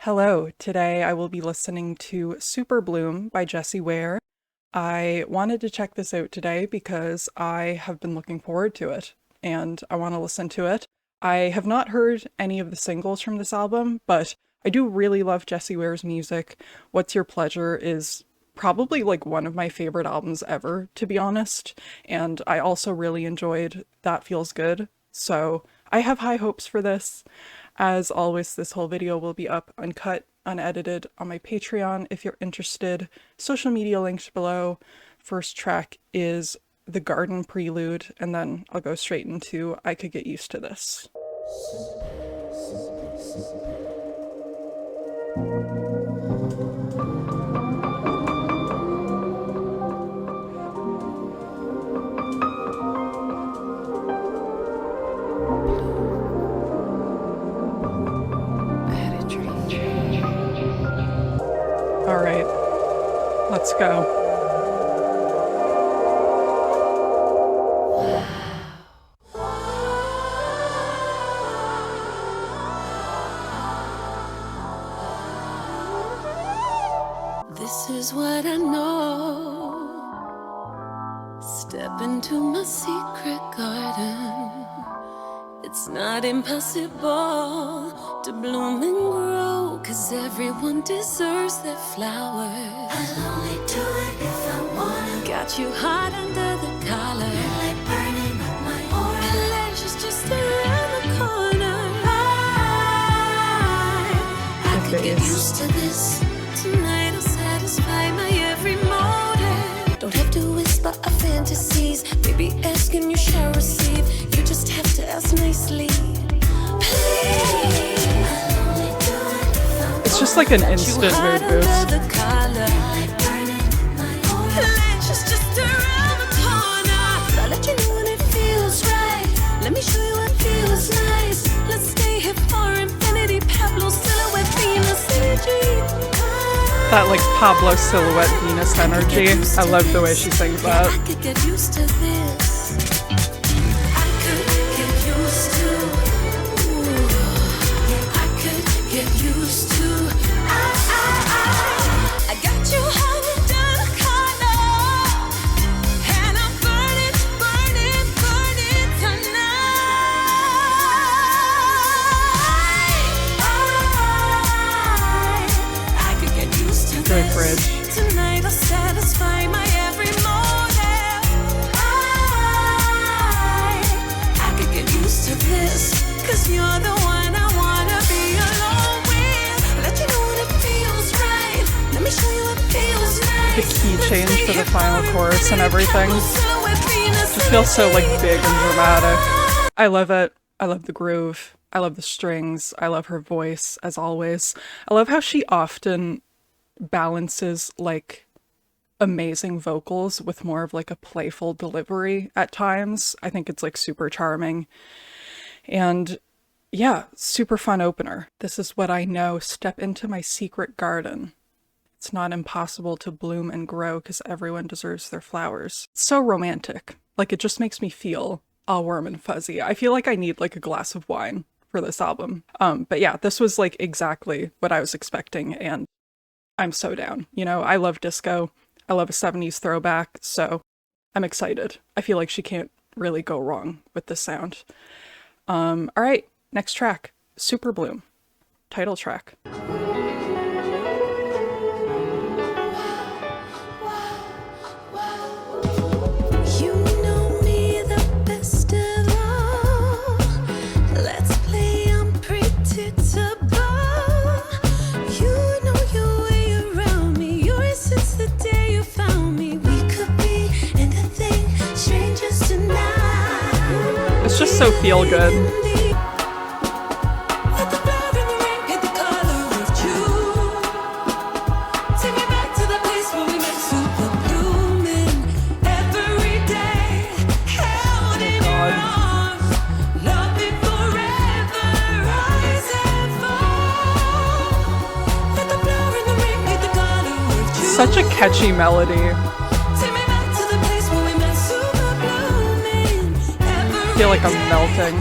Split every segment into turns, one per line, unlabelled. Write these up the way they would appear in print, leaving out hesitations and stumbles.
Hello, today I will be listening to Superbloom by Jessie Ware. I wanted to check this out today because I have been looking forward to it and I want to listen to it. I have not heard any of the singles from this album, but I do really love Jessie Ware's music. What's Your Pleasure is probably like one of my favorite albums ever, to be honest, and I also really enjoyed That Feels Good, so I have high hopes for this. As always, this whole video will be up uncut, unedited on my Patreon if you're interested. Social media links below. First track is The Garden Prelude, and then I'll go straight into I Could Get Used to This. All right, let's go.
This is what I know. Step into my secret garden. It's not impossible to bloom and grow, 'cause everyone deserves their flowers. I'll only do it if I wanna. Got you hot under the collar. You're like burning up my aura. Pleasure's just around the corner. I could get used to this. Tonight I'll satisfy my every motive. Don't have to whisper our fantasies. Maybe ask and you shall receive. You just have to ask nicely. Please.
It's just like an instant mood boost.
Let me show you what feels nice. Let's stay here for infinity. Pablo silhouette Venus energy.
That like Pablo silhouette Venus energy. I love the way she sings that.
I could get used to this. I could get used to. I could get used to. I got you hung under the collar, and I'm burning, burning, burning tonight. I could get used to
Great
this.
bridge.
Tonight I'll satisfy my every motive. I could get used to this, 'cause you're the one I wanna be alone with. Let you know what it feels right. Let me show you what feels nice.
The key change for the final chorus and everything just feels so like big and dramatic. I love it. I love the groove. I love the strings. I love her voice, as always. I love how she often balances like amazing vocals with more of like a playful delivery at times. I think it's like super charming. And yeah, super fun opener. This is what I know. Step into my secret garden. It's not impossible to bloom and grow, 'cause everyone deserves their flowers. It's so romantic. Like it just makes me feel all warm and fuzzy. I feel like I need like a glass of wine for this album. But yeah, this was like exactly what I was expecting, and I'm so down. You know, I love disco. I love a 70s throwback, so I'm excited. I feel like she can't really go wrong with this sound. All right, next track, Superbloom, title track.
You know me the best of all. Let's play unpredictable. You know your way around me. Yours since the day you found me. We could be anything, strangers tonight.
It's just so feel good. Such a catchy melody. I feel like I'm melting.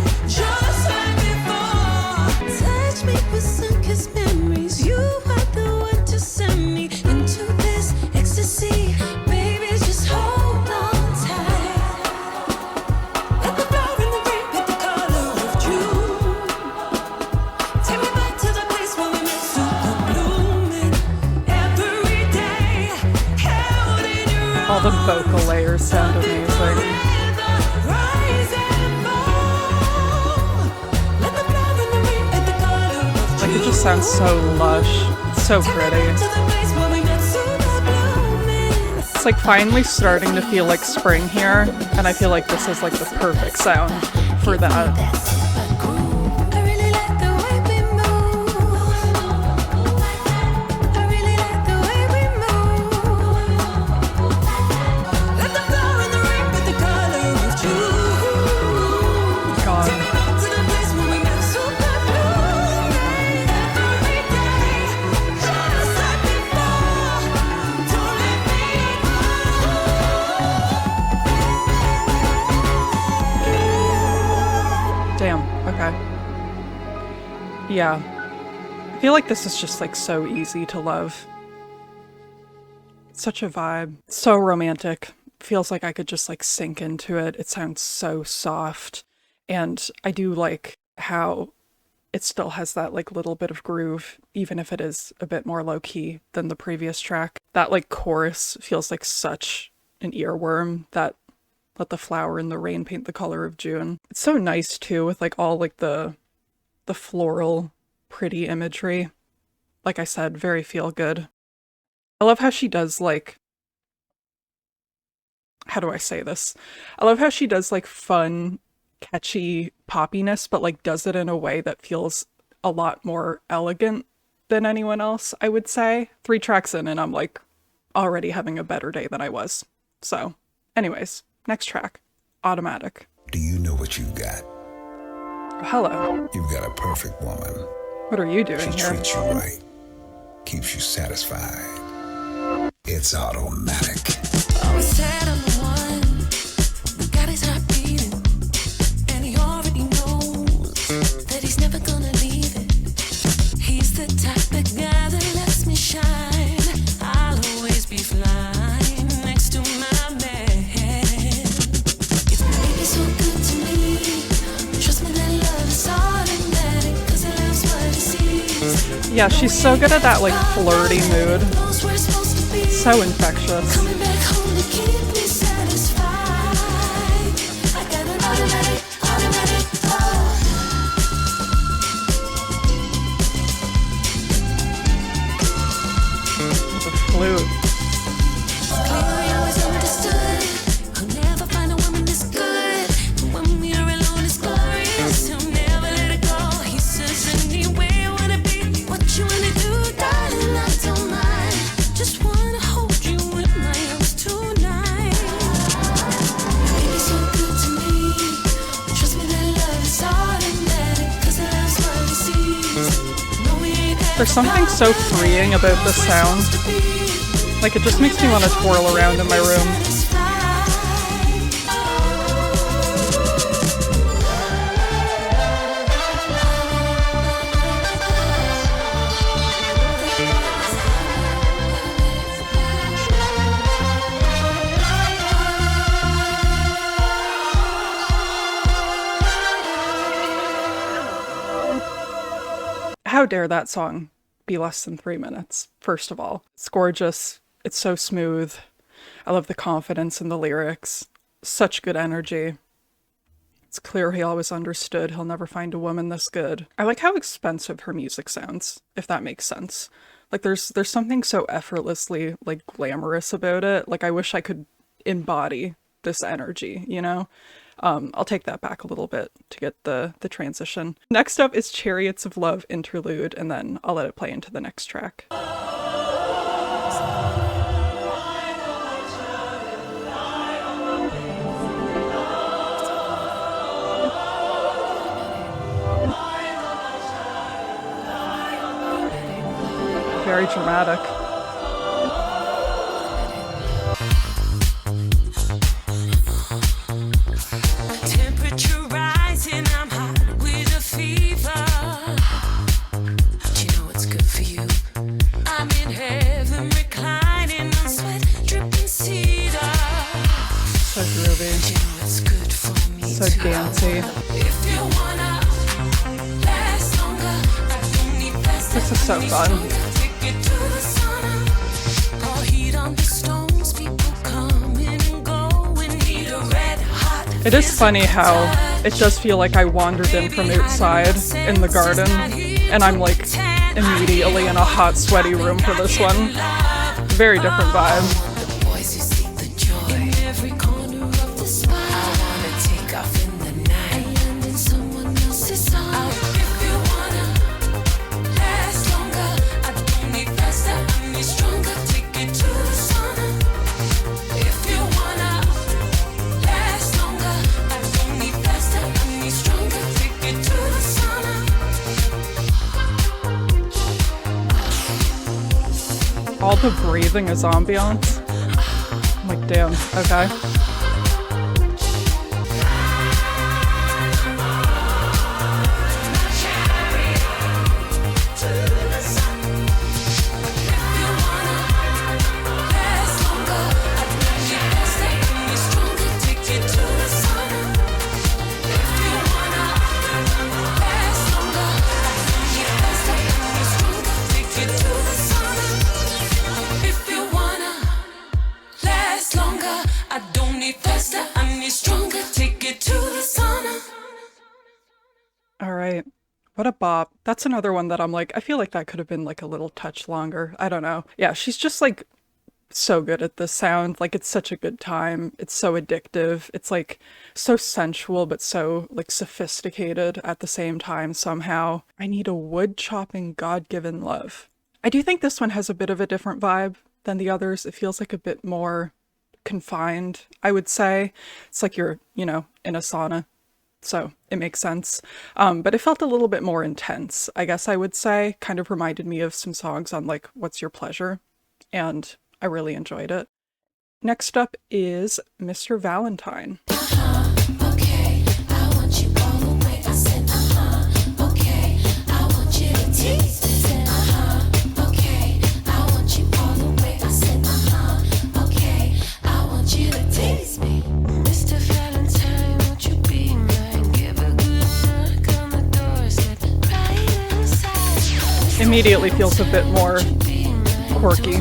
Touch me with sun-kissed memories. You
vocal layers sound amazing. Like, it just sounds so lush. It's so pretty. It's like finally starting to feel like spring here, and I feel like this is like the perfect sound for that. Yeah, I feel like this is just like so easy to love. It's such a vibe. It's so romantic. Feels like I could just like sink into it. It sounds so soft. And I do like how it still has that like little bit of groove, even if it is a bit more low key than the previous track. That like chorus feels like such an earworm, that let the flower in the rain paint the color of June. It's so nice too, with like all like the floral, pretty imagery. Like I said, very feel good. I love how she does like, how do I say this? I love how she does like fun, catchy poppiness, but like does it in a way that feels a lot more elegant than anyone else, I would say. 3 tracks in and I'm like already having a better day than I was. So anyways, next track, Automatic.
Do you know what you've got?
Hello.
You've got a perfect woman.
What are you doing
She
here?
treats you right, keeps you satisfied. It's Automatic.
Always said I'm the one, got his heart beating, and he already knows that he's never gonna leave it. He's the type of guy that lets me shine. I'll always be flying next to my man. It's maybe so good to me. Trust me, that love is automatic, 'cause he loves what he sees.
Yeah, she's so good at that like flirty mood. So infectious.
Coming back home to keep me satisfied. I got an automatic,
The flute.
clearly always understood. I'll never find a woman this good. And when we are alone, it's glorious. He'll never let it go. He says anyway, I wanna be what you wanna do, darling. I don't mind. Just wanna hold you in my arms tonight. Baby, so good to me. Trust me, that love is automatic, 'cause he loves what he sees. No, we ain't
There's something so freeing about the sound. Like, it just makes me want to twirl around in my room. How dare that song be less than 3 minutes, first of all. It's gorgeous. It's so smooth. I love the confidence in the lyrics. Such good energy. It's clear he always understood he'll never find a woman this good. I like how expensive her music sounds, if that makes sense. Like there's something so effortlessly like glamorous about it. Like I wish I could embody this energy, you know? I'll take that back a little bit to get the transition. Next up is Chariots of Love interlude, and then I'll let it play into the next track. Very dramatic.
Temperature rising, I'm hot with a fever. But you know what's good for you. I'm in heaven, reclining on sweat, dripping cedar.
So groovy.
You know it's good for me.
So dancey.
If you wanna last longer, I don't need fast.
This is so fun.
Take it to the sauna. Pour heat on the stones, people come in
It is funny how it does feel like I wandered in from outside in the garden, and I'm like immediately in a hot, sweaty room for this one. Very different vibe. All the breathing is ambiance. I'm like, damn, okay. All right. What a bop. That's another one that I'm like, I feel like that could have been like a little touch longer. I don't know. Yeah, she's just like so good at this sound. Like it's such a good time. It's so addictive. It's like so sensual, but so like sophisticated at the same time somehow. I need a wood chopping God-given love. I do think this one has a bit of a different vibe than the others. It feels like a bit more confined, I would say. It's like you're, you know, in a sauna. So it makes sense. But it felt a little bit more intense, I guess I would say. Kind of reminded me of some songs on like What's Your Pleasure? And I really enjoyed it. Next up is Mr. Valentine.
Okay, I want you all the way. I said, okay, I want you to tease me. Said, okay, I want you all the way. I said, okay, I want you to tease me. Mr. Valentine, won't you be mine? Give a good knock on the door. Said, right inside.
Immediately feels a bit more quirky.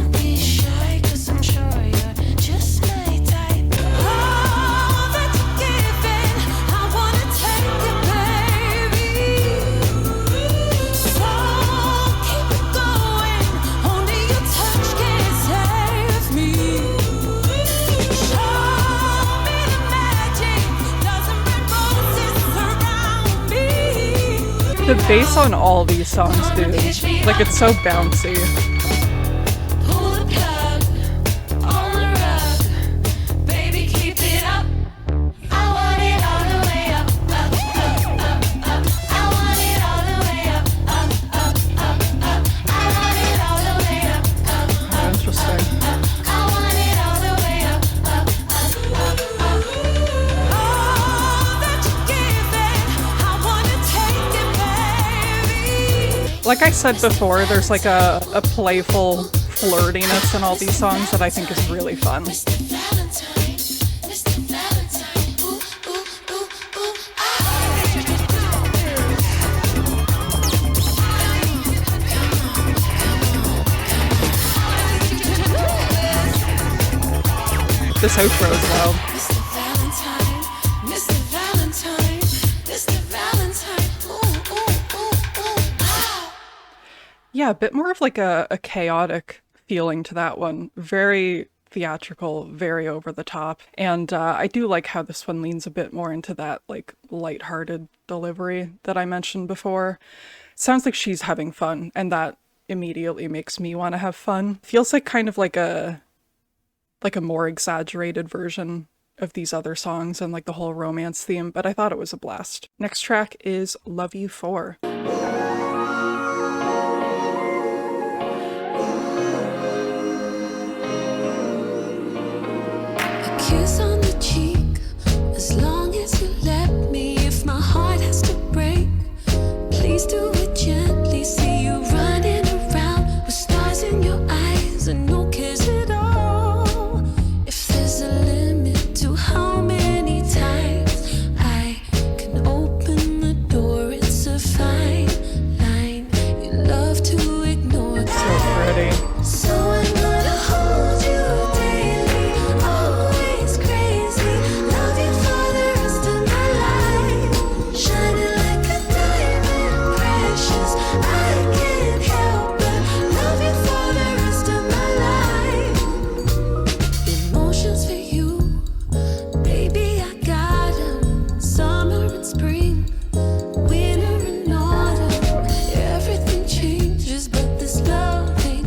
The bass on all these songs, dude, like it's so bouncy.
Pull the plug on the rug, baby, keep it up. I want it all the way up, up, up, up, up. I want it all the way up, up, up, up, up. I want it all the way up, up, up.
Interesting.
I want it all the way up, up, up, up, up. All that you give it, I wanna take it, baby.
Like I said before, there's like a playful flirtiness in all these songs that I think is really fun.
Mr. Valentine, Mr. Valentine, ooh, ooh, ooh, ooh,
This outro as well.
Mr. Valentine, Mr. Valentine, Mr. Valentine, ooh, ooh, ooh, ooh, ah.
Yeah, a bit more of like a chaotic feeling to that one. Very theatrical, very over the top. And I do like how this one leans a bit more into that like lighthearted delivery that I mentioned before. Sounds like she's having fun, and that immediately makes me want to have fun. Feels like kind of like a more exaggerated version of these other songs and like the whole romance theme, but I thought it was a blast. Next track is Love You For.
A kiss on the cheek, as long as you let me. If my heart has to break, please do it gently. See you running around with stars in your eyes and no kiss at all. If there's a limit to how many times I can open the door, it's a fine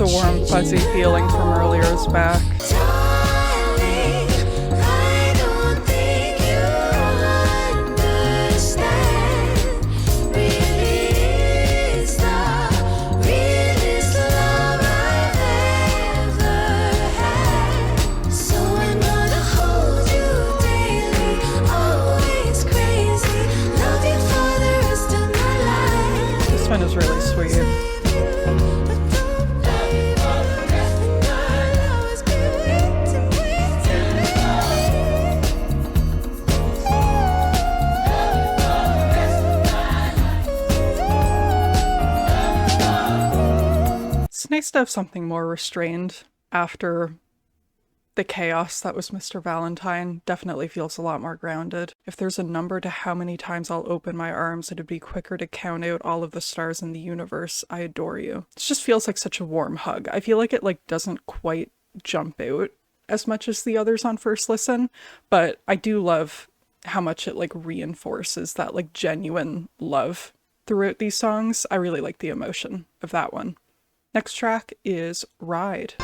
The warm, fuzzy feeling from earlier is back.
Darling, I don't think you understand. Really is the realest love I've ever had. So I'm gonna hold you daily, always crazy. Love you for the rest of my life.
This one is really sweet. It's nice to have something more restrained after the chaos that was Mr. Valentine. Definitely feels a lot more grounded. If there's a number to how many times I'll open my arms, it'd be quicker to count out all of the stars in the universe. I adore you. This just feels like such a warm hug. I feel like it doesn't quite jump out as much as the others on first listen, but I do love how much it reinforces that genuine love throughout these songs. I really like the emotion of that one. Next track is Ride.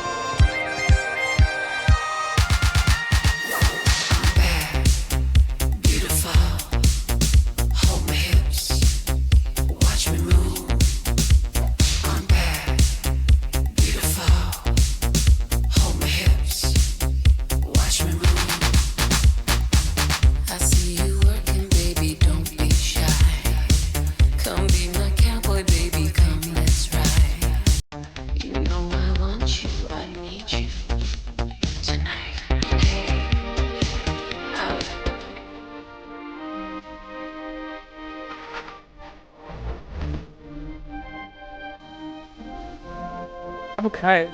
Okay.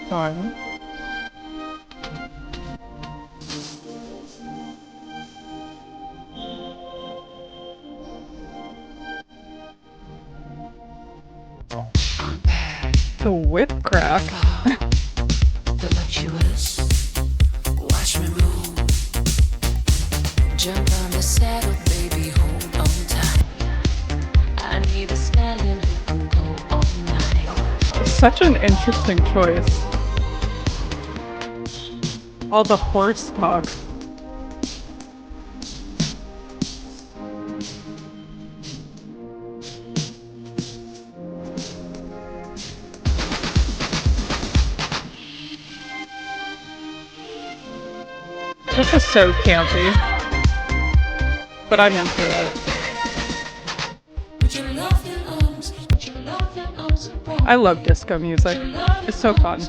Fine. The whip crack.
Voluptuous. Watch me move. Jump on the saddle, baby, hold on tight. I need a stallion who can go all night.
Such an interesting choice. All the horse talk. This is so campy, but I'm into it. I love disco music. It's so fun.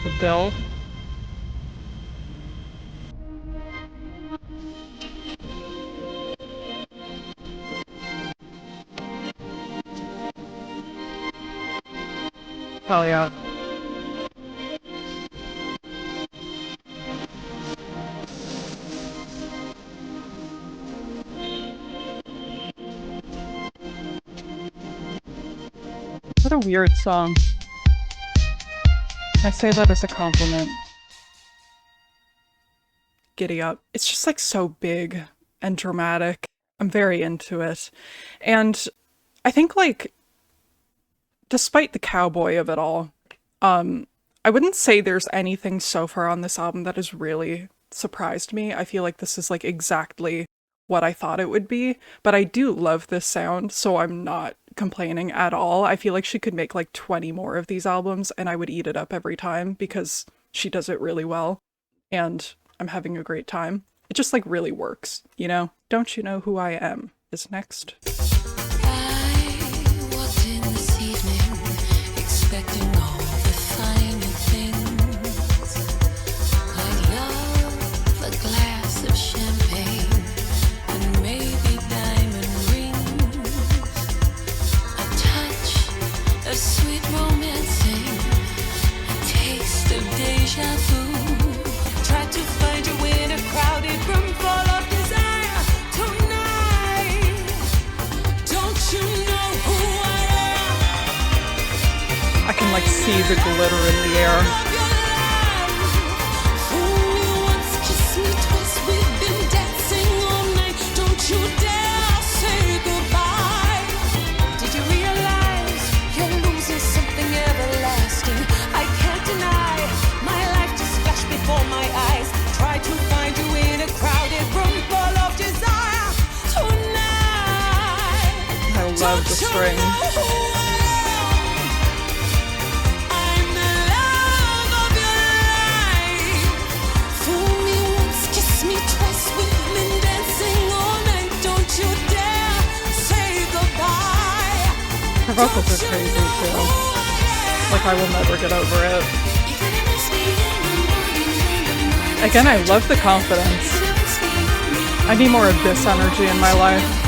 The bill. Hell yeah. What a weird song. I say that as a compliment. Giddy Up. It's just so big and dramatic. I'm very into it. And I think despite the cowboy of it all, I wouldn't say there's anything so far on this album that has really surprised me. I feel like this is exactly what I thought it would be, but I do love this sound, so I'm not complaining at all. I feel like she could make 20 more of these albums and I would eat it up every time because she does it really well and I'm having a great time. It just really works, you know? Don't You Know Who I Am is next. I can see the glitter in the air. love the strings. Her vocals are crazy too. Like, I will never get over it. Again, I love the confidence. I need more of this energy in my life.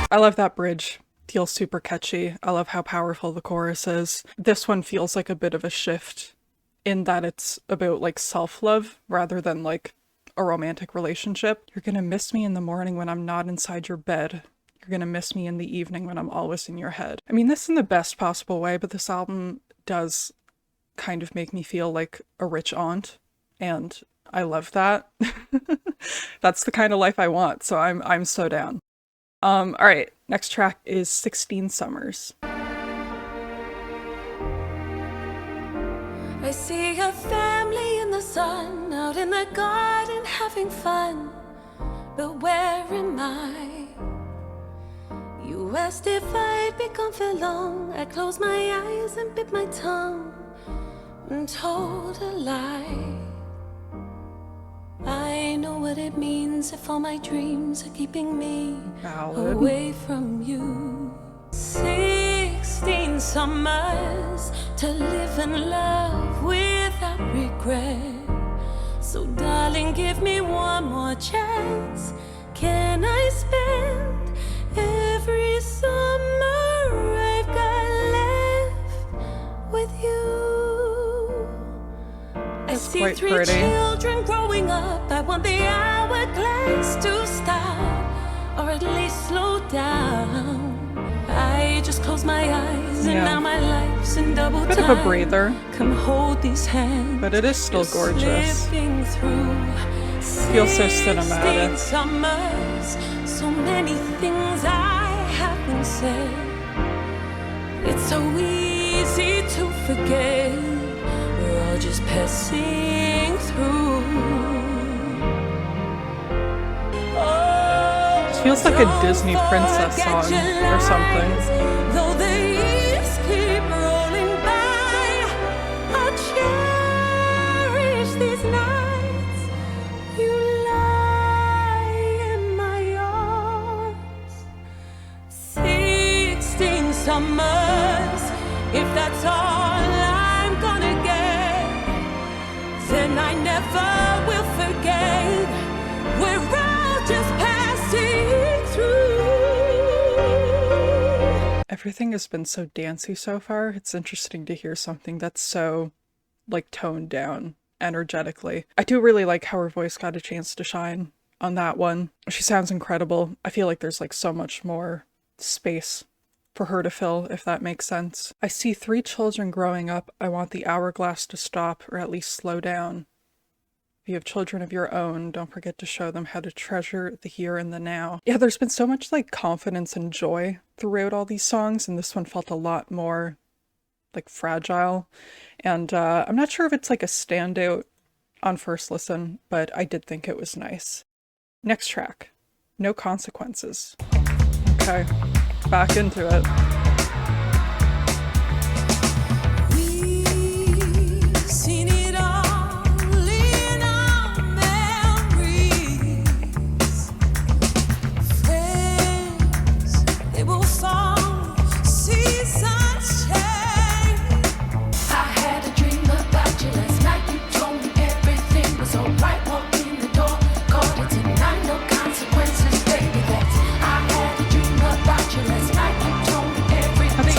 I love that bridge. Feels super catchy. I love how powerful the chorus is. This one feels like a bit of a shift in that it's about like self-love rather than like a romantic relationship. You're gonna miss me in the morning when I'm not inside your bed. You're gonna miss me in the evening when I'm always in your head. I mean, this in the best possible way, but this album does kind of make me feel like a rich aunt, and I love that. That's the kind of life I want, so I'm so down. All right, next track is 16 Summers.
I see a family in the sun, out in the garden having fun. But where am I? You asked if I'd be gone for long. I closed my eyes and bit my tongue and told a lie. I know what it means if all my dreams are keeping me away from you. 16 summers to live and love without regret. So darling, give me one more chance. Can I spend every summer I've got left with you? I see
quite
3
pretty.
children growing up. I want the hourglass to stop, or at least slow down. I just close my eyes and now my life's in double time.
Bit of a breather.
Come hold these hands.
But it is still gorgeous.
Feels
so cinematic.
Summers, so many things I haven't said. It's so easy to forget. We're all just passing through.
Feels like a Disney princess song or something.
Though the years keep rolling by, I'll cherish these nights. You lie in my arms. 16 summers, if that's all I'm gonna get, then I never will forget. We're all just passing through.
Everything has been so dancey so far. It's interesting to hear something that's so, like, toned down energetically. I do really like how her voice got a chance to shine on that one. She sounds incredible. I feel like there's, like, so much more space for her to fill, if that makes sense. I see 3 children growing up. I want the hourglass to stop, or at least slow down. If you have children of your own, don't forget to show them how to treasure the here and the now. Yeah, there's been so much like confidence and joy throughout all these songs, and this one felt a lot more like fragile. And I'm not sure if it's like a standout on first listen, but I did think it was nice. Next track, No Consequences. Okay, back into it.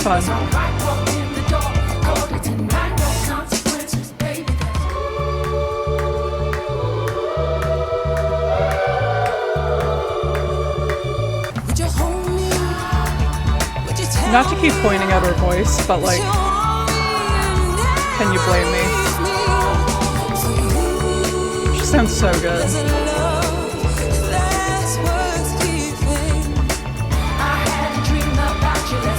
Fun. Not to keep pointing at her voice, but like, can you blame me? She sounds so good.
I had a dream about you.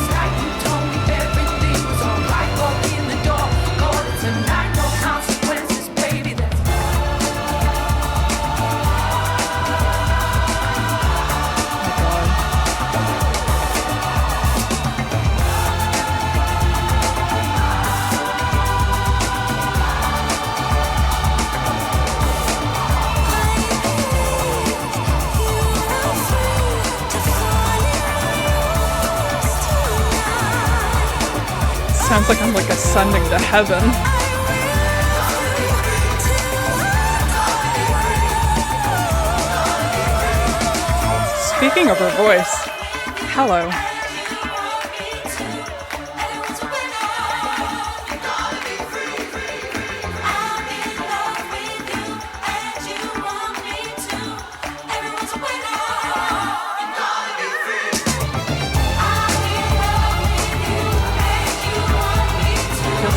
Sounds like I'm like ascending to heaven. Speaking of her voice, hello.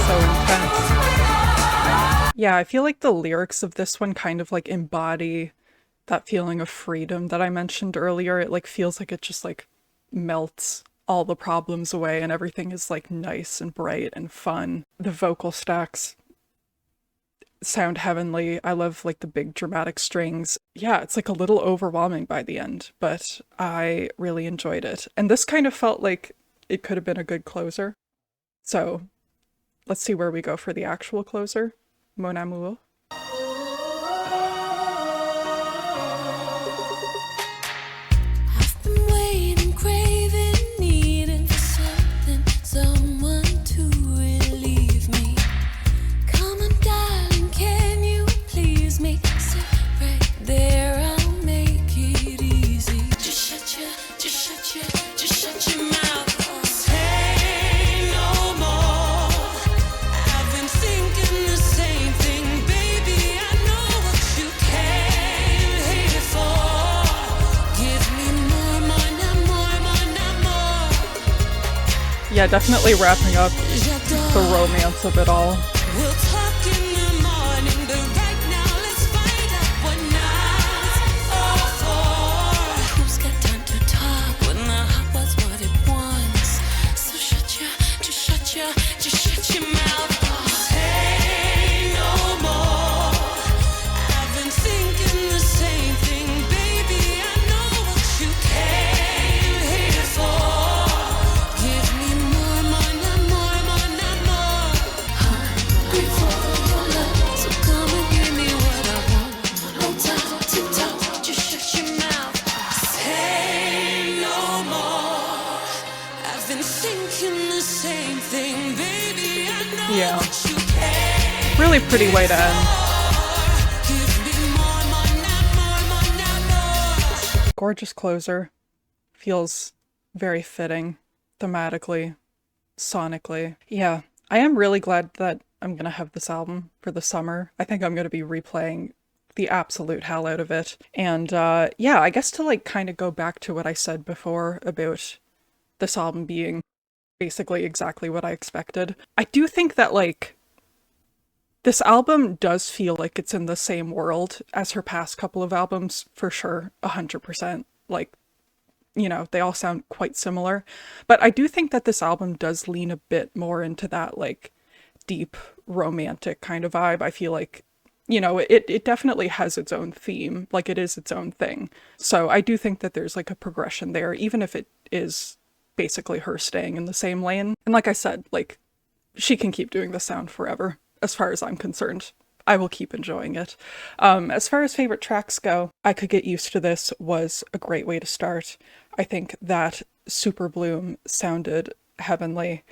So intense. Yeah, I feel like the lyrics of this one kind of like embody that feeling of freedom that I mentioned earlier. It like feels like it just like melts all the problems away and everything is like nice and bright and fun. The vocal stacks sound heavenly. I love like the big dramatic strings. Yeah, it's like a little overwhelming by the end, but I really enjoyed it. And this kind of felt like it could have been a good closer. So let's see where we go for the actual closer. Mon Amour.
I've been waiting, craving, needing for something, someone to relieve me. Come on, darling, can you please me? Sit right there, I'll make it easy. Just shut your mouth. Say no more. I've been thinking the same thing, baby. I know what you came here for. Give me more, more.
Yeah, definitely wrapping up the romance of it all.
We'll talk in the morning, but right now let's find out what night's all for. Who's got time to talk when the heart wants what it wants? So just shut your mouth. Say no more. I've been thinking the same thing, baby. I know what you came here for. Give me more, hungry for your love, so come and give me what I want. No time to talk, just shut your mouth. Say no more. I've been thinking the same thing, baby. I know
Yeah.
what you came
Really pretty way to end.
for. Give me more, more.
Gorgeous closer. Feels very fitting thematically, sonically. Yeah, I am really glad that I'm gonna have this album for the summer. I think I'm gonna be replaying the absolute hell out of it. And yeah, I guess to like kind of go back to what I said before about this album being basically exactly what I expected. I do think that like this album does feel like it's in the same world as her past couple of albums, for sure, 100%. Like, you know, they all sound quite similar. But I do think that this album does lean a bit more into that, like, deep, romantic kind of vibe. I feel like, you know, it definitely has its own theme. Like, it is its own thing. So I do think that there's, like, a progression there, even if it is basically her staying in the same lane. And like I said, like, she can keep doing this sound forever, as far as I'm concerned. I will keep enjoying it. As far as favorite tracks go, I Could Get Used to This was a great way to start. I think that Superbloom sounded heavenly.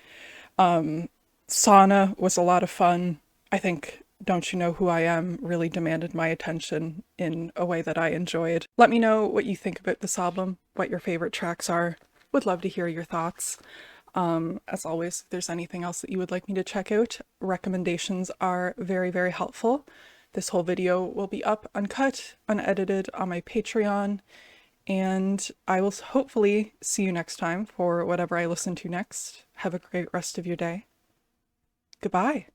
Sauna was a lot of fun. I think Don't You Know Who I Am really demanded my attention in a way that I enjoyed. Let me know what you think about this album, what your favorite tracks are. Would love to hear your thoughts. As always, if there's anything else that you would like me to check out, recommendations are very, very helpful. This whole video will be up uncut, unedited on my Patreon, and I will hopefully see you next time for whatever I listen to next. Have a great rest of your day. Goodbye.